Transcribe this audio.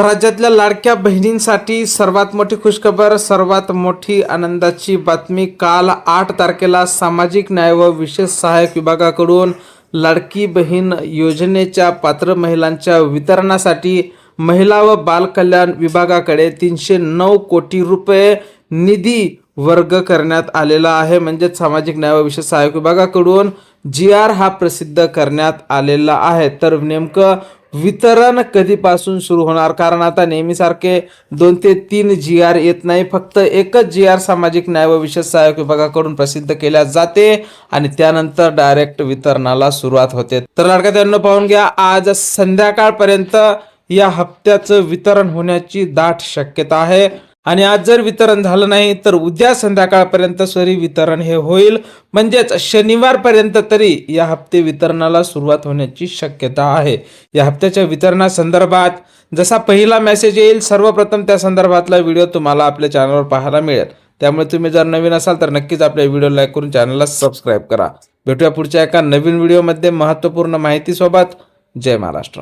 तर राज्यातल्या लाडक्या बहिणींसाठी सर्वात मोठी खुशखबर, सर्वात मोठी आनंदाची बातमी. काल 8 तारखेला सामाजिक न्याय व विशेष सहाय्यक विभागाकडून लाडकी बहीण योजनेच्या पात्र महिलांच्या वितरणासाठी महिला व बाल कल्याण विभागाकडे 309 कोटी रुपये निधी वर्ग करण्यात आलेला आहे. म्हणजेच सामाजिक न्याय व विशेष सहाय्यक विभागाकडून GR हा प्रसिद्ध करण्यात आलेला आहे. तर नेमकं वितरण कधीपासून सुरू होणार? कारण आता नेहमीसारखे 2 ते 3 GR येत नाही, फक्त एकच GR सामाजिक न्याय व विशेष सहाय्यक विभागाकडून प्रसिद्ध केल्या जाते आणि त्यानंतर डायरेक्ट वितरणाला सुरुवात होते. तर लाडक्या बहिणींनो, पाहून घ्या, आज संध्याकाळपर्यंत या हप्त्याचं वितरण होण्याची दाट शक्यता आहे. आणि आज जर वितरण झालं नाही तर उद्या संध्याकाळपर्यंत वितरण हे होईल. म्हणजेच शनिवारपर्यंत तरी या हप्ते वितरणाला सुरुवात होण्याची शक्यता आहे. या हप्त्याच्या वितरणासंदर्भात जसा पहिला मेसेज येईल, सर्वप्रथम त्या संदर्भातला व्हिडिओ तुम्हाला आपल्या चॅनलवर पाहायला मिळेल. त्यामुळे तुम्ही जर नवीन असाल तर नक्कीच आपल्या व्हिडिओ लाईक करून चॅनलला सबस्क्राईब करा. भेटूया पुढच्या एका नवीन व्हिडिओमध्ये महत्त्वपूर्ण माहितीसोबत. जय महाराष्ट्र.